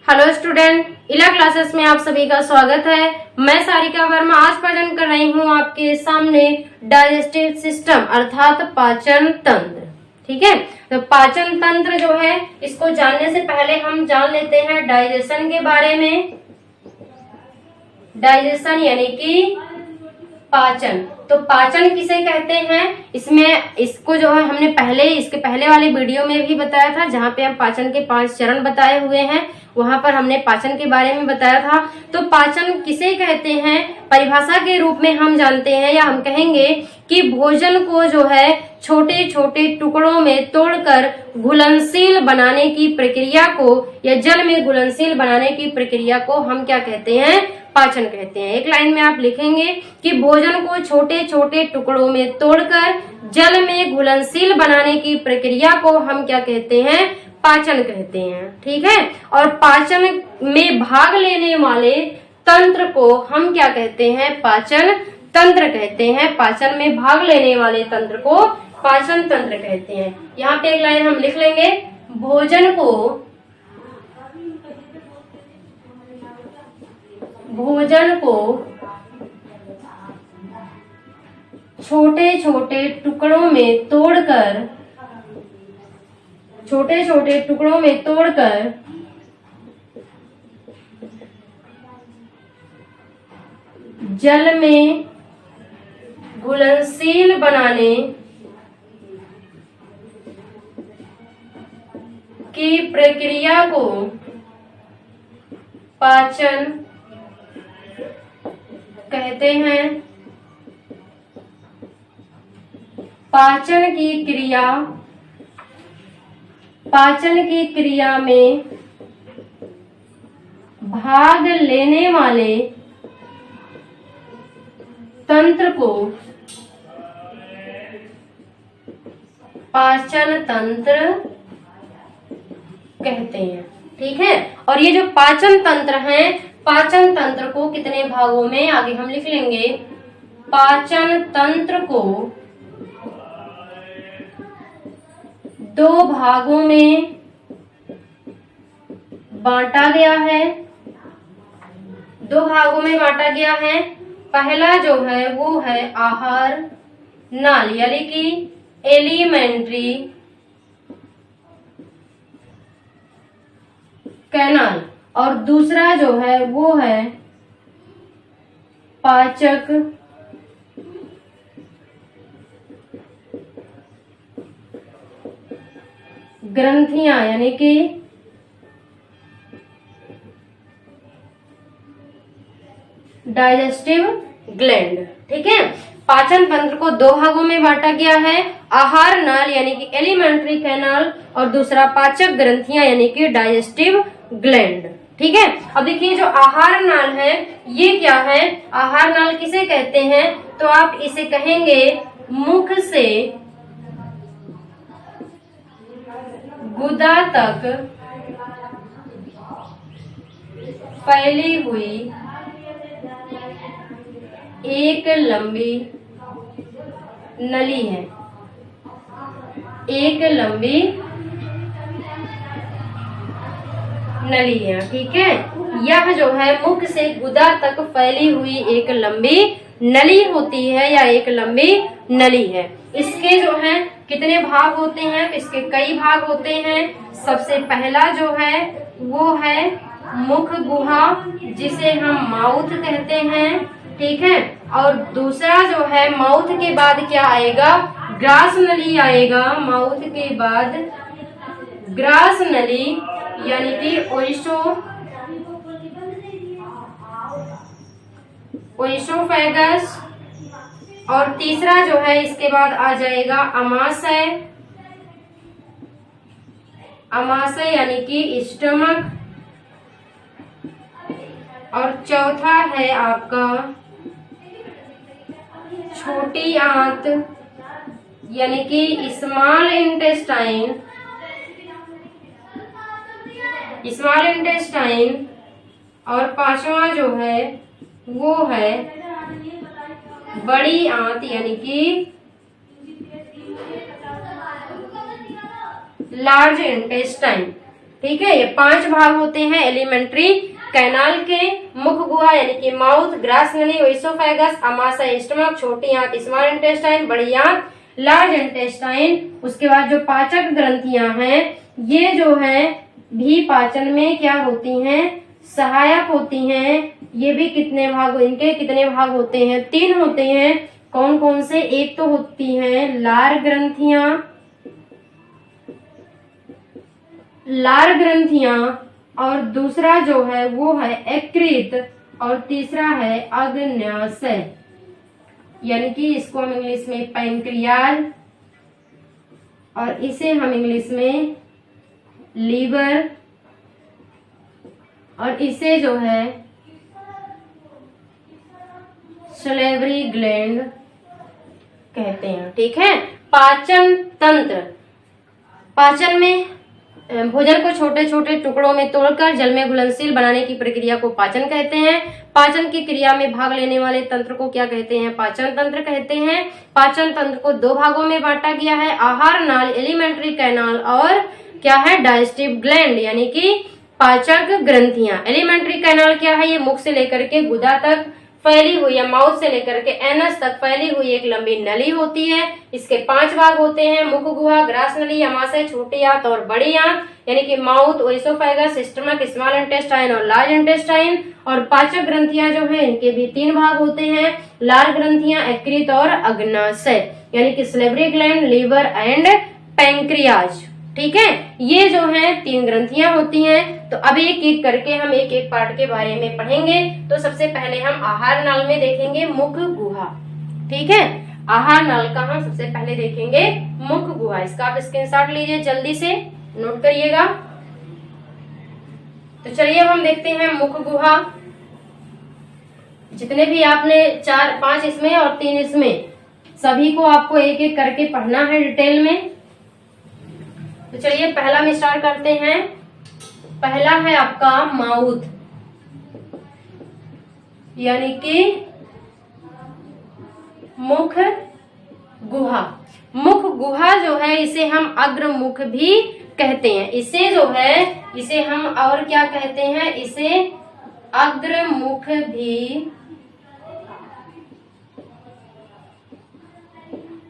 Hello student, इला classes में आप सभी का स्वागत है। मैं सारिका वर्मा आज प्रेजेंट कर रही हूँ आपके सामने डाइजेस्टिव सिस्टम अर्थात पाचन तंत्र। ठीक है, तो पाचन तंत्र जो है इसको जानने से पहले हम जान लेते हैं डाइजेशन के बारे में। डाइजेशन यानी कि पाचन। तो पाचन किसे कहते हैं, इसको जो है हमने इसके पहले वाले वीडियो में भी बताया था, जहाँ पे हम पाचन के 5 चरण बताए हुए हैं, वहां पर हमने पाचन के बारे में बताया था। तो पाचन किसे कहते हैं, परिभाषा के रूप में हम जानते हैं या हम कहेंगे कि भोजन को जो है छोटे छोटे टुकड़ों में तोड़कर घुलनशील बनाने की प्रक्रिया को या जल में घुलनशील बनाने की प्रक्रिया को हम क्या कहते हैं, पाचन कहते हैं। एक लाइन में आप लिखेंगे कि भोजन को छोटे छोटे टुकड़ों में तोड़कर जल में घुलनशील बनाने की प्रक्रिया को हम क्या कहते हैं, पाचन कहते हैं। ठीक है, और पाचन में भाग लेने वाले तंत्र को हम क्या कहते हैं, पाचन तंत्र कहते हैं। पाचन में भाग लेने वाले तंत्र को पाचन तंत्र कहते हैं। यहाँ पे एक लाइन हम लिख लेंगे, भोजन को छोटे छोटे टुकड़ों में तोड़कर जल में घुलनशील बनाने की प्रक्रिया को पाचन कहते हैं। पाचन की क्रिया में भाग लेने वाले तंत्र को पाचन तंत्र कहते हैं। ठीक है, और ये जो पाचन तंत्र है, पाचन तंत्र को कितने भागों में आगे हम लिख लेंगे, पाचन तंत्र को 2 भागों में बांटा गया है। 2 भागों में बांटा गया है। पहला जो है वो है आहार नाल यानी कि एलिमेंट्री कैनाल, और दूसरा जो है वो है पाचक ग्रंथियां यानी कि डाइजेस्टिव ग्लैंड। ठीक है, पाचन तंत्र को 2 भागों में बांटा गया है, आहार नाल यानी कि एलिमेंट्री कैनाल, और दूसरा पाचक ग्रंथियां यानी कि डाइजेस्टिव ग्लैंड। ठीक है, अब देखिए जो आहार नाल है ये क्या है, आहार नाल किसे कहते हैं, तो आप इसे कहेंगे मुख से गुदा तक फैली हुई एक लंबी नली है। एक लंबी नली है। ठीक है, यह जो है मुख से गुदा तक फैली हुई एक लंबी नली होती है या एक लंबी नली है। इसके जो है कितने भाग होते हैं, तो इसके कई भाग होते हैं। सबसे पहला जो है वो है मुख गुहा जिसे हम माउथ कहते हैं। ठीक है, और दूसरा जो है माउथ के बाद क्या आएगा, ग्रास नली आएगा। माउथ के बाद ग्रास नली यानी कि ओइसोफेगस, और तीसरा जो है इसके बाद आ जाएगा अमाशय। अमाशय यानी कि स्टमक, और चौथा है आपका छोटी आंत यानी कि स्मॉल इंटेस्टाइन। और 5वां जो है वो है बड़ी आंत यानी कि लार्ज इंटेस्टाइन। ठीक है, ये 5 भाग होते हैं एलिमेंट्री कैनाल के। मुख गुहा यानी कि माउथ, ग्रास नली, ओइसोफेगस, आमाशय स्टमक, छोटी आंत स्मॉल इंटेस्टाइन, बड़ी आंत लार्ज इंटेस्टाइन। उसके बाद जो पाचक ग्रंथियां हैं ये जो है भी पाचन में क्या होती हैं, सहायक होती हैं। ये भी इनके कितने भाग होते हैं, 3 होते हैं। कौन कौन से? एक तो होती हैं लार ग्रंथियां और दूसरा जो है वो है यकृत और तीसरा है अग्न्याशय, यानी कि इसको हम इंग्लिश में पैंक्रियाज और इसे हम इंग्लिश में लीवर और इसे जो है सलेवरी ग्लैंड कहते हैं। ठीक है, पाचन तंत्र। पाचन में भोजन को छोटे छोटे टुकड़ों में तोड़कर जल में घुलनशील बनाने की प्रक्रिया को पाचन कहते हैं। पाचन की क्रिया में भाग लेने वाले तंत्र को क्या कहते हैं? पाचन तंत्र कहते हैं। पाचन तंत्र को 2 भागों में बांटा गया है, आहार नाल एलिमेंट्री कैनाल और क्या है डाइजेस्टिव ग्लैंड यानी कि पाचक ग्रंथियां। एलिमेंट्री कैनाल क्या है? ये मुख से लेकर के गुदा तक फैली हुई या माउथ से लेकर के एनस तक फैली हुई एक लंबी नली होती है। इसके 5 भाग होते हैं, मुख गुहा, ग्रास नली, आमाशय, छोटी आंत और बड़ी आंत यानी कि mouth, oesophagus, stomach, small intestine और लार्ज इंटेस्टाइन। और पाचक ग्रंथियां जो है इनके भी 3 भाग होते हैं, लार ग्रंथियां, यकृत और अग्न्याशय यानी कि salivary gland, liver and pancreas. ठीक है, ये जो है 3 ग्रंथियां होती हैं। तो अब एक एक करके हम एक एक पार्ट के बारे में पढ़ेंगे। तो सबसे पहले हम आहार नाल में देखेंगे मुख गुहा। ठीक है, आहार नाल का हम सबसे पहले देखेंगे मुख गुहा। इसका आप स्क्रीनशॉट लीजिए, जल्दी से नोट करिएगा। तो चलिए हम देखते हैं मुख गुहा। जितने भी आपने 4-5 इसमें और 3 इसमें, सभी को आपको एक एक करके पढ़ना है डिटेल में। तो चलिए पहला हम स्टार्ट करते हैं। पहला है आपका माउथ यानी कि मुख गुहा। मुख गुहा जो है इसे हम अग्रमुख भी कहते हैं। इसे जो है इसे हम और क्या कहते हैं? इसे अग्रमुख भी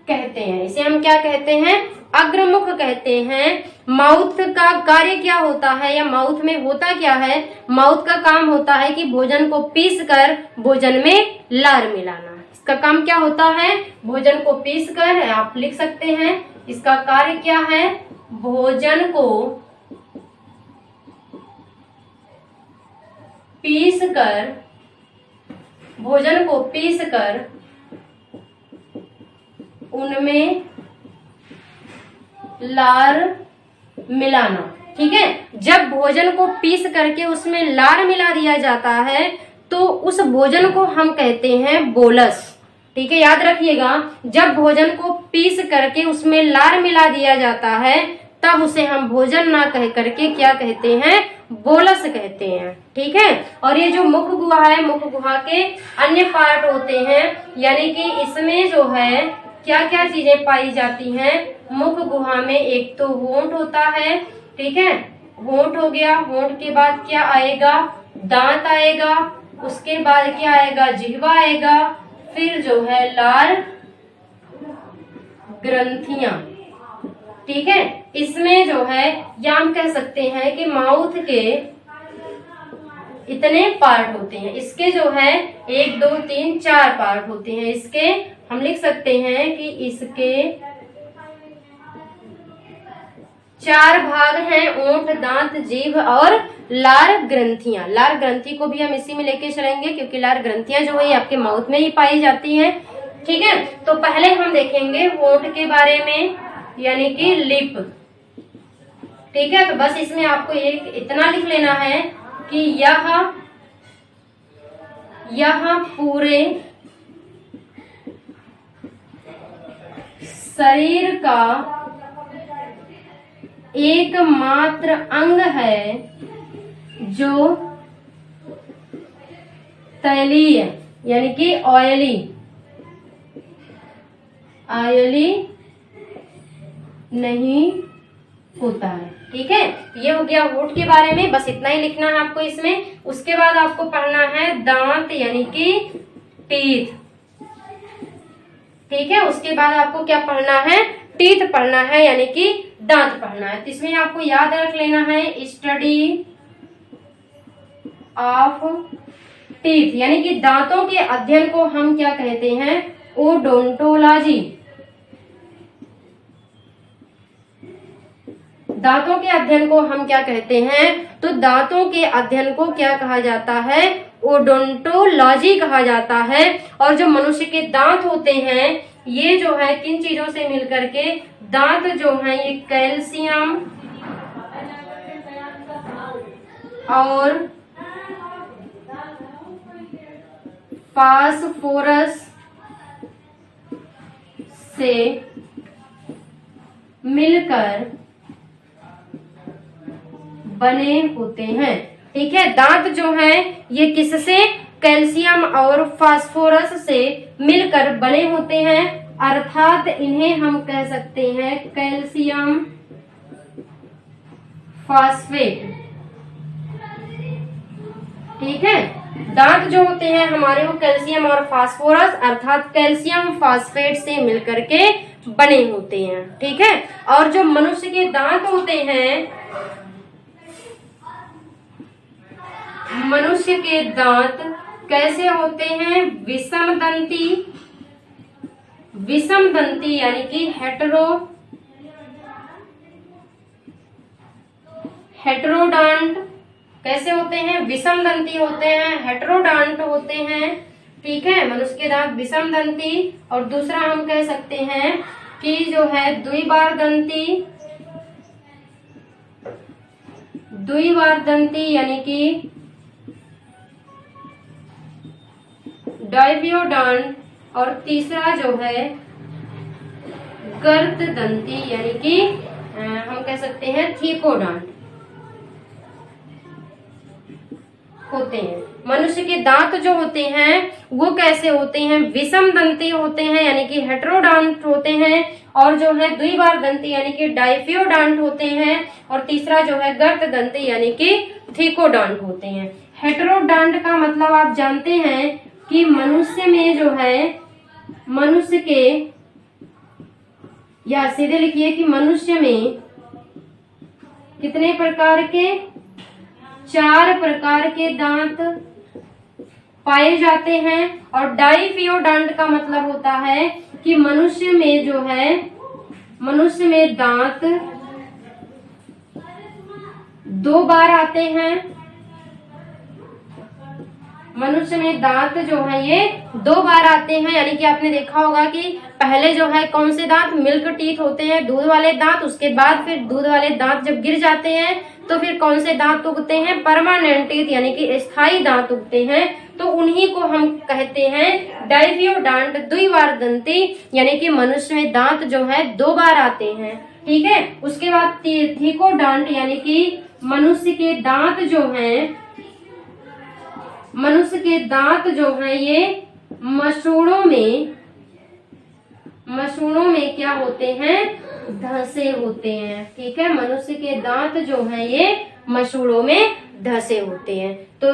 कहते हैं। इसे हम क्या कहते हैं? अग्रमुख कहते हैं। माउथ का कार्य क्या होता है या माउथ में होता क्या है? माउथ का काम होता है कि भोजन को पीसकर भोजन में लार मिलाना। इसका काम क्या होता है? भोजन को पीसकर, आप लिख सकते हैं इसका कार्य क्या है? भोजन को पीसकर उनमें लार मिलाना। ठीक है, जब भोजन को पीस करके उसमें लार मिला दिया जाता है तो उस भोजन को हम कहते हैं बोलस। ठीक है, याद रखिएगा, जब भोजन को पीस करके उसमें लार मिला दिया जाता है तब उसे हम भोजन ना कह करके क्या कहते हैं? बोलस कहते हैं। ठीक है, और ये जो मुख गुहा है, मुख गुहा के अन्य पार्ट होते हैं यानी कि इसमें जो है क्या क्या चीजें पाई जाती हैं मुख गुहा में? एक तो होंठ होता है। ठीक है, होंठ हो गया, होंठ के बाद क्या आएगा? दांत आएगा, उसके बाद क्या आएगा? जिह्वा आएगा, फिर जो है लार ग्रंथियां। ठीक है, इसमें जो है या हम कह सकते हैं कि माउथ के इतने पार्ट होते हैं। इसके जो है 1 2 3 4 पार्ट होते हैं। इसके हम लिख सकते हैं कि इसके 4 भाग हैं, ओंठ, दांत, जीभ और लार ग्रंथियां। लार ग्रंथि को भी हम इसी में लेके चलेंगे क्योंकि लार ग्रंथियां जो है आपके माउथ में ही पाई जाती हैं। ठीक है, तो पहले हम देखेंगे होंठ के बारे में यानी कि लिप। ठीक है, तो बस इसमें आपको एक इतना लिख लेना है कि यह पूरे शरीर का एकमात्र अंग है जो तैलीय यानी कि ऑयली नहीं होता है। ठीक है, ये हो गया होठ के बारे में, बस इतना ही लिखना है आपको इसमें। उसके बाद आपको पढ़ना है दांत यानी कि टीथ। ठीक है, उसके बाद आपको क्या पढ़ना है, टीथ पढ़ना है यानी कि दांत पढ़ना है। तो इसमें आपको याद रख लेना है स्टडी ऑफ टीथ यानी कि दांतों के अध्ययन को हम क्या कहते हैं, ओडोंटोलॉजी। दांतों के अध्ययन को हम क्या कहते हैं, तो दांतों के अध्ययन को क्या कहा जाता है, ओडोंटोलॉजी कहा जाता है। और जो मनुष्य के दांत होते हैं ये जो है किन चीजों से मिलकर के, दांत जो है ये कैल्शियम और फास्फोरस से मिलकर बने होते हैं। ठीक है, दांत जो है ये किससे, कैल्शियम और फास्फोरस से मिलकर बने होते हैं, अर्थात इन्हें हम कह सकते हैं कैल्शियम फास्फेट। ठीक है, दांत जो होते हैं हमारे वो कैल्शियम और फास्फोरस अर्थात कैल्शियम फास्फेट से मिलकर के बने होते हैं। ठीक है, और जो मनुष्य के दांत होते हैं, मनुष्य के दांत कैसे होते हैं, विषम दंती, विषम दंती यानी कि हेटेरोडांट। कैसे होते हैं, विषम दंती होते हैं, हेटेरोडांट होते हैं। ठीक है, मनुष्य के दांत विषम दंती, और दूसरा हम कह सकते हैं कि जो है द्विबार दंती, द्विबार दंती यानी कि डायबियोडांट, और तीसरा जो है गर्त दंती यानी कि हम कह सकते हैं थीकोडांट होते हैं। मनुष्य के दांत जो होते हैं वो कैसे होते हैं, विषम दंती होते हैं यानी कि हेटेरोडांट होते हैं, और जो है द्विबार दंती यानी कि डायफियोडांट होते हैं, और तीसरा जो है गर्त दंती यानी कि थीकोडांट होते हैं। हेटेरोडांट का मतलब आप जानते हैं कि मनुष्य में जो है, मनुष्य के, या सीधे लिखिए कि मनुष्य में कितने प्रकार के, 4 प्रकार के दांत पाए जाते हैं। और डाइफियोडांट का मतलब होता है कि मनुष्य में जो है, मनुष्य में दांत 2 बार आते हैं। मनुष्य में दांत जो है ये 2 बार आते हैं, यानी कि आपने देखा होगा कि पहले जो है कौन से दांत, मिल्क टीथ होते हैं, दूध वाले दांत। उसके बाद फिर दूध वाले दांत जब गिर जाते हैं तो फिर कौन से दांत उगते हैं, परमानेंट टीथ यानी कि स्थायी दांत उगते हैं। तो उन्हीं को हम कहते हैं डाइफियोडांट, द्विबार दंती, यानी कि मनुष्य में दांत जो है 2 बार आते हैं। ठीक है, उसके बाद थीकोडांट यानी कि मनुष्य के दांत जो हैं, मनुष्य के दांत जो हैं ये मसूड़ों में क्या होते हैं, धंसे होते हैं। ठीक है, मनुष्य के दांत जो हैं ये मसूड़ों में धंसे होते हैं। तो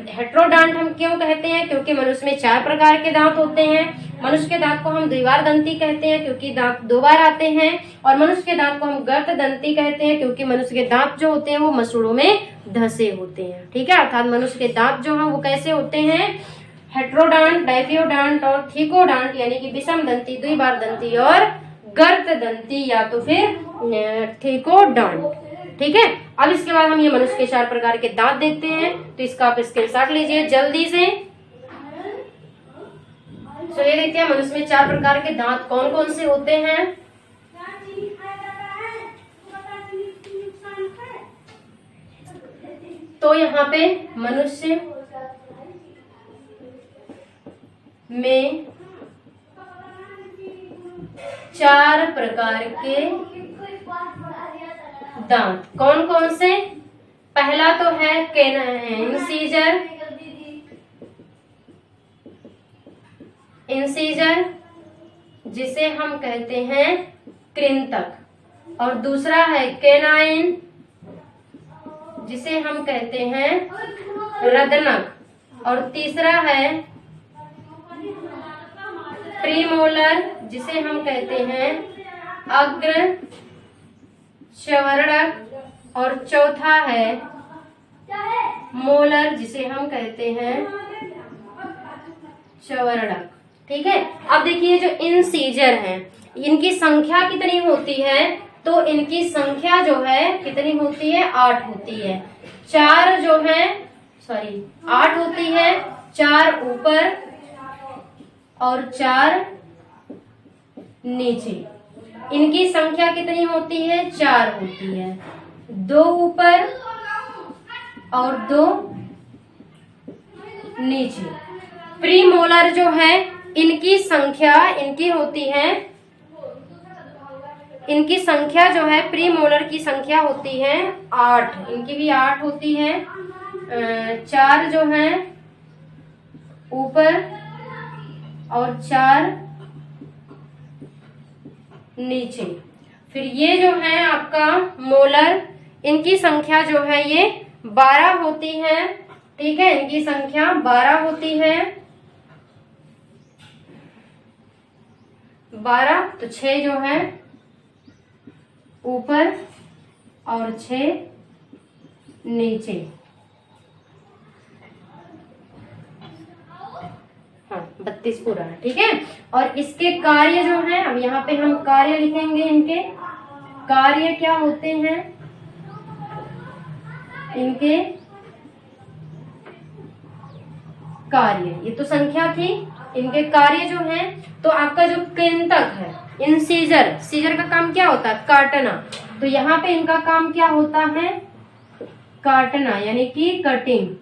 हेटेरोडांट हम क्यों कहते हैं, क्योंकि मनुष्य में 4 प्रकार के दांत होते हैं। मनुष्य के दांत को हम द्विबार दंती कहते हैं क्योंकि दांत 2 बार आते हैं, और मनुष्य के दांत को हम गर्त दंती कहते हैं क्योंकि मनुष्य के दांत जो होते हैं वो मसूड़ों में धंसे होते हैं। ठीक है, अर्थात मनुष्य के दांत जो हैं वो कैसे होते हैं, हेटेरोडांट, डाइफियोडांट और थीकोडांट यानी कि विषम दंती, द्विबार दंती और गर्त दंती या तो फिर थीकोडांट। ठीक है, अब इसके बाद हम ये मनुष्य के 4 प्रकार के दांत देखते हैं, तो इसका आप स्क्रीनशॉट लीजिए जल्दी से। चलिए देखते हैं मनुष्य में 4 प्रकार के दांत कौन कौन से होते हैं। तो यहाँ पे मनुष्य में 4 प्रकार के दांत कौन कौन से, पहला तो है इंसीजर, इंसीजर जिसे हम कहते हैं कृंतक। और दूसरा है केनाइन, जिसे हम कहते हैं रदनक, और तीसरा है प्रीमोलर, जिसे हम कहते हैं अग्र च्वर्णक, और चौथा है मोलर, जिसे हम कहते हैं च्वर्णक। ठीक है, अब देखिए जो इंसीजर हैं, इनकी संख्या कितनी होती है, तो इनकी संख्या जो है कितनी होती है, 8 होती है। 4 जो है 8 होती है, 4 ऊपर और 4 नीचे। इनकी संख्या कितनी होती है, 4 होती है, 2 ऊपर और 2 नीचे। प्रीमोलर जो है इनकी संख्या जो है प्रीमोलर की संख्या होती है 8, इनकी भी 8 होती है। 4 जो है ऊपर और 4 नीचे। फिर ये जो है आपका मोलर, इनकी संख्या जो है ये 12 होती है। ठीक है, इनकी संख्या 12 होती है। 12 तो 6 जो है ऊपर और 6 नीचे। हाँ, 32 पूरा है। ठीक है, और इसके कार्य जो है, अब यहाँ पे हम कार्य लिखेंगे। इनके कार्य क्या होते हैं, इनके कार्य, ये तो संख्या थी, इनके कार्य जो है, तो आपका जो कृंतक है इंसीजर, सीजर का काम क्या होता है, काटना। तो यहाँ पे इनका काम क्या होता है, काटना, यानी कि कटिंग।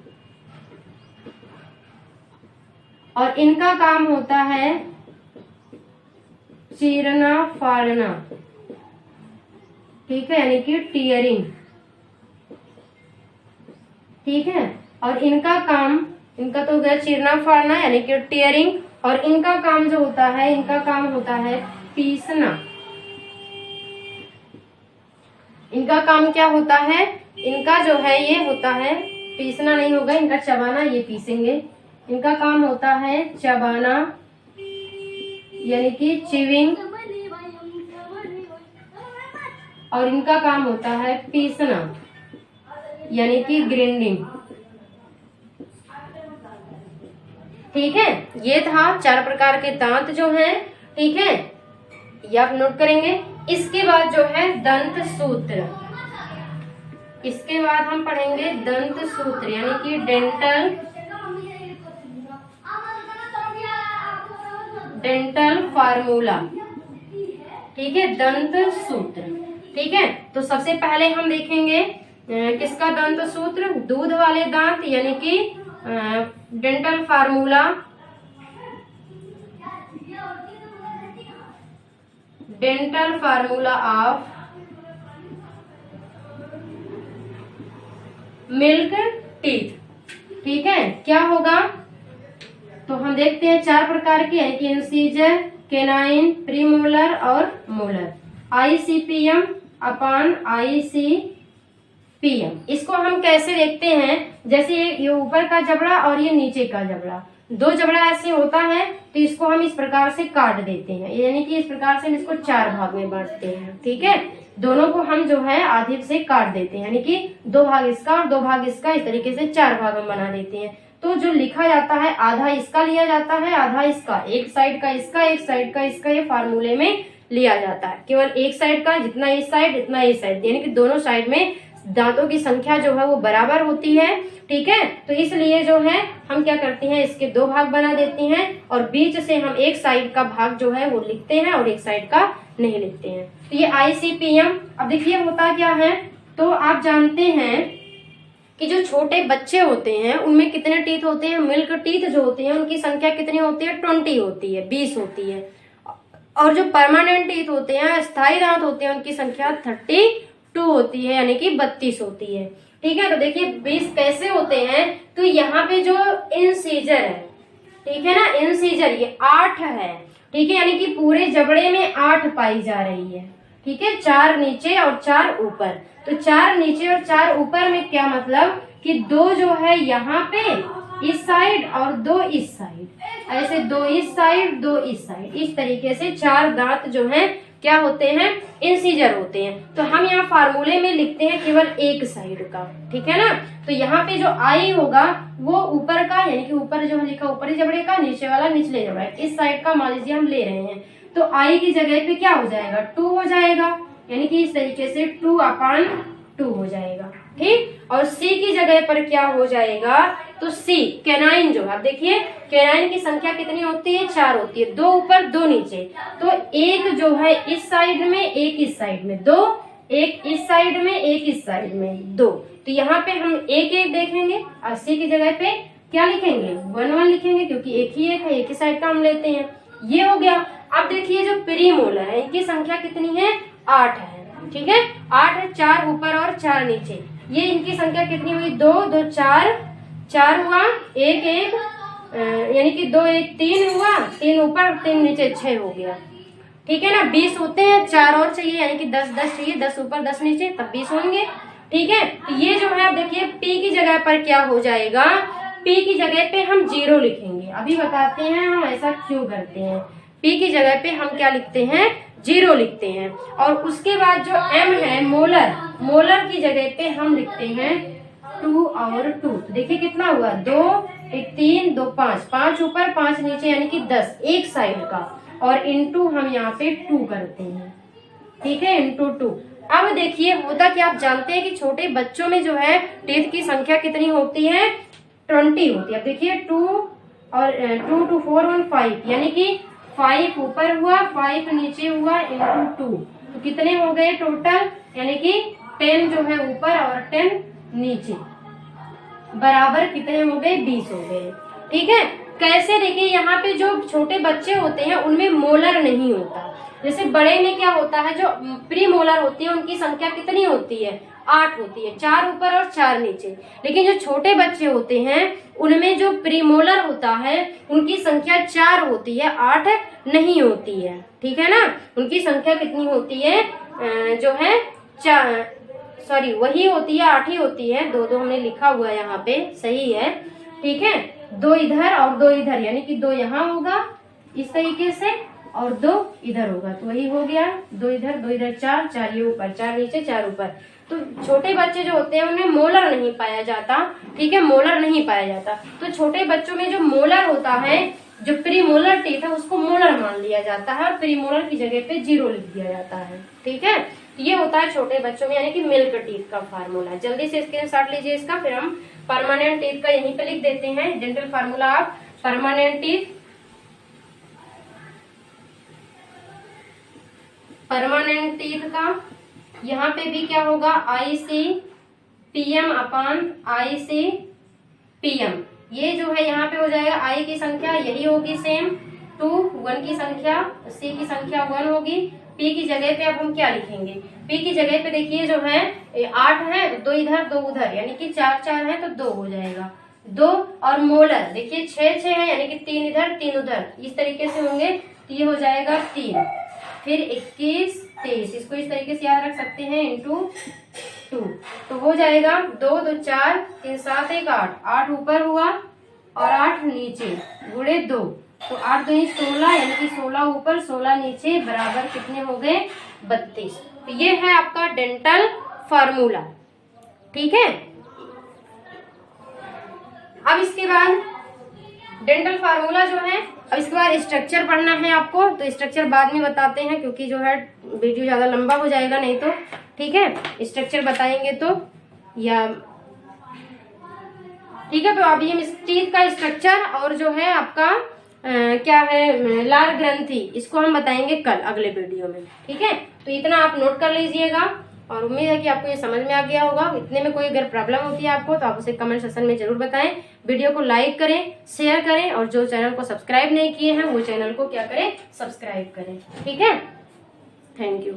और इनका काम होता है चीरना फाड़ना। ठीक है, यानी कि टीयरिंग। ठीक है, और इनका काम, इनका तो हो गया चीरना फाड़ना यानी कि टीयरिंग, और इनका काम जो होता है, इनका काम होता है पीसना। इनका काम क्या होता है, इनका जो है ये होता है, पीसना नहीं होगा, इनका चबाना, ये पीसेंगे। इनका काम होता है चबाना यानी कि चिविंग, और इनका काम होता है पीसना यानी कि ग्राइंडिंग। ठीक है, ये था 4 प्रकार के दांत जो हैं। ठीक है, ये आप नोट करेंगे। इसके बाद जो है दंत सूत्र, इसके बाद हम पढ़ेंगे दंत सूत्र यानी कि डेंटल फार्मूला। ठीक है, दंत सूत्र। ठीक है, तो सबसे पहले हम देखेंगे किसका दंत सूत्र, दूध वाले दांत यानी कि dental formula. Dental formula of milk teeth. ठीक है, क्या होगा, तो हम देखते हैं 4 प्रकार के हैं कि इंसीजर, केनाइन, प्रीमोलर और मोलर। ICPM अपॉन ICPM, इसको हम कैसे देखते हैं, जैसे ये ऊपर का जबड़ा और ये नीचे का जबड़ा, 2 जबड़ा ऐसे होता है, तो इसको हम इस प्रकार से काट देते हैं, यानी कि इस प्रकार से हम इसको 4 भाग में बांटते हैं। ठीक है, दोनों को हम जो है आधे से काट देते हैं, यानी कि 2 भाग इसका और 2 भाग इसका, इस तरीके से 4 भाग में बना देते हैं। तो जो लिखा जाता है, आधा इसका लिया जाता है, आधा इसका, एक साइड का इसका, एक साइड का इसका, ये फार्मूले में लिया जाता है। केवल एक साइड का, जितना इस साइड इतना इस साइड, यानी कि दोनों साइड में दांतों की संख्या जो है वो बराबर होती है। ठीक है, तो इसलिए जो है हम क्या करते हैं, इसके 2 भाग बना देते हैं, और बीच से हम एक साइड का भाग जो है वो लिखते हैं और एक साइड का नहीं लिखते हैं। तो ये ICPM। अब देखिए होता क्या है, तो आप जानते हैं कि जो छोटे बच्चे होते हैं उनमें कितने टीथ होते हैं, मिल्क टीथ जो होते हैं उनकी संख्या कितनी होती है, 20 होती है, 20 होती है। और जो परमानेंट टीथ होते हैं, स्थायी दांत होते हैं, उनकी संख्या 32 होती है, यानी कि 32 होती है। ठीक है, तो देखिए 20 कैसे होते हैं, तो यहाँ पे जो इंसीजर है, ठीक है ना, इंसीजर ये 8 है। ठीक है, यानी कि पूरे जबड़े में 8 पाई जा रही है। ठीक है, 4 नीचे और 4 ऊपर। तो 4 नीचे और 4 ऊपर में क्या मतलब कि 2 जो है यहाँ पे इस साइड और 2 इस साइड, ऐसे 2 इस साइड 2 इस साइड, इस तरीके से 4 दांत जो हैं क्या होते हैं, इंसीजर होते हैं। तो हम यहाँ फार्मूले में लिखते हैं केवल एक साइड का, ठीक है ना। तो यहाँ पे जो आई होगा वो ऊपर का, यानी कि ऊपर जो है लिखा ऊपरी जबड़े का, नीचे वाला निचले जबड़े, इस साइड का मान लीजिए हम ले रहे हैं। तो आई की जगह पे क्या हो जाएगा, 2 हो जाएगा, यानी कि इस तरीके से 2/2 हो जाएगा, ठीक। और सी की जगह पर क्या हो जाएगा, तो सी कैनाइन जो आप देखिए, कैनाइन की संख्या कितनी होती है, 4 होती है, 2 ऊपर 2 नीचे। तो एक जो है इस साइड में, एक इस साइड में, 2, एक इस साइड में, एक इस साइड में, 2। तो यहाँ पे हम एक एक देखेंगे और सी की जगह पे क्या लिखेंगे, 1 1 लिखेंगे, क्योंकि एक ही है, एक ही साइड का हम लेते हैं। ये हो गया। अब देखिए जो प्रीमोलर है इनकी संख्या कितनी है, 8 है, ठीक है, 8 है, 4 ऊपर और 4 नीचे। ये इनकी संख्या कितनी हुई, 2 2 4 हुआ, 1 1, यानी कि 2 1 3 हुआ, 3 ऊपर 3 नीचे 6 हो गया, ठीक है ना। 20 होते हैं, 4 और चाहिए, यानी कि 10 10 चाहिए, 10 ऊपर 10 नीचे, तब 20 होंगे, ठीक है। तो ये जो है देखिए P की जगह पर क्या हो जाएगा, P की जगह पे हम 0 लिखेंगे। अभी बताते हैं हम ऐसा क्यों करते हैं। P की जगह पे हम क्या लिखते हैं, 0 लिखते हैं। और उसके बाद जो M है मोलर, मोलर की जगह पे हम लिखते हैं 2 और 2। देखिए कितना हुआ, 2 1 3 2 5, 5 ऊपर 5 नीचे, यानी कि 10 एक साइड का, और इनटू हम यहाँ पे 2 करते हैं, ठीक है, इनटू 2। अब देखिए होता कि आप जानते हैं कि छोटे बच्चों में जो है टीथ की संख्या कितनी होती है, 20 होती है। अब देखिए 2 और 2 2 4 1 5, यानी कि 5 ऊपर हुआ 5 नीचे हुआ इंटू 2, तो कितने हो गए टोटल, यानी कि 10 जो है ऊपर और 10 नीचे, बराबर कितने हो गए, 20 हो गए, ठीक है। कैसे, देखिए यहाँ पे जो छोटे बच्चे होते हैं उनमें मोलर नहीं होता, जैसे बड़े में क्या होता है, जो प्री मोलर होती है उनकी संख्या कितनी होती है, 8 होती है, 4 ऊपर और 4 नीचे। लेकिन जो छोटे बच्चे होते हैं उनमें जो प्रीमोलर होता है उनकी संख्या 4 होती है, 8 नहीं होती है, ठीक है ना। उनकी संख्या कितनी होती है, जो है 4, सॉरी वही होती है, 8 ही होती है, 2 2 हमने लिखा हुआ है यहाँ पे, सही है, ठीक है। 2 इधर और 2 इधर, यानी कि 2 यहाँ होगा इस तरीके से और 2 इधर होगा, तो वही हो गया, 2 इधर 4 4 ये ऊपर, 4 नीचे 4 ऊपर। तो छोटे बच्चे जो होते हैं उनमें मोलर नहीं पाया जाता, ठीक है, मोलर नहीं पाया जाता। तो छोटे बच्चों में जो मोलर होता है, जो प्रीमोलर टीथ है उसको मोलर मान लिया जाता है और प्रीमोलर की जगह पे 0 लिख दिया जाता है, ठीक है। ये होता है छोटे बच्चों में, यानी कि मिल्क टीथ का फार्मूला। जल्दी से स्क्रीनशॉट लीजिए इसका, फिर हम परमानेंट टीथ का यहीं पे लिख देते हैं। डेंटल फार्मूला आप परमानेंट टीथ, परमानेंट टीथ का यहाँ पे भी क्या होगा, IC/PM। ये जो है यहाँ पे हो जाएगा, आई की संख्या यही होगी सेम 2, 1 की संख्या, C की संख्या 1 होगी। P की जगह पे अब हम क्या लिखेंगे, P की जगह पे देखिए जो है 8 है, 2 इधर 2 उधर, यानी कि 4 4 है तो 2 हो जाएगा, 2। और मोलर देखिए 6 6 है, यानी कि 3 इधर 3 उधर, इस तरीके से होंगे, तो ये हो जाएगा 3, फिर 21 23, इसको इस तरीके से याद रख सकते हैं, इंटू 2, तो हो जाएगा 2 2 4 3 7 1 8, 8 ऊपर हुआ और 8 नीचे, गुणे 2, तो 8 2 16, यानी कि 16 ऊपर 16 नीचे, बराबर कितने हो गए, 32। तो ये है आपका डेंटल फार्मूला, ठीक है। अब इसके बाद डेंटल फार्मूला जो है, अब इसके बाद स्ट्रक्चर पढ़ना है आपको, तो स्ट्रक्चर बाद में बताते हैं, क्योंकि जो है वीडियो ज्यादा लंबा हो जाएगा नहीं तो, ठीक है। स्ट्रक्चर बताएंगे तो, या ठीक है। तो अभी हम इस टीथ का स्ट्रक्चर और जो है आपका क्या है लार ग्रंथि, इसको हम बताएंगे कल अगले वीडियो में, ठीक है। तो इतना आप नोट कर लीजिएगा, और उम्मीद है कि आपको ये समझ में आ गया होगा। इतने में कोई अगर प्रॉब्लम होती है आपको तो आप उसे कमेंट सेक्शन में जरूर बताएं। वीडियो को लाइक करें, शेयर करें, और जो चैनल को सब्सक्राइब नहीं किए हैं वो चैनल को क्या करें, सब्सक्राइब करें, ठीक है। Thank you.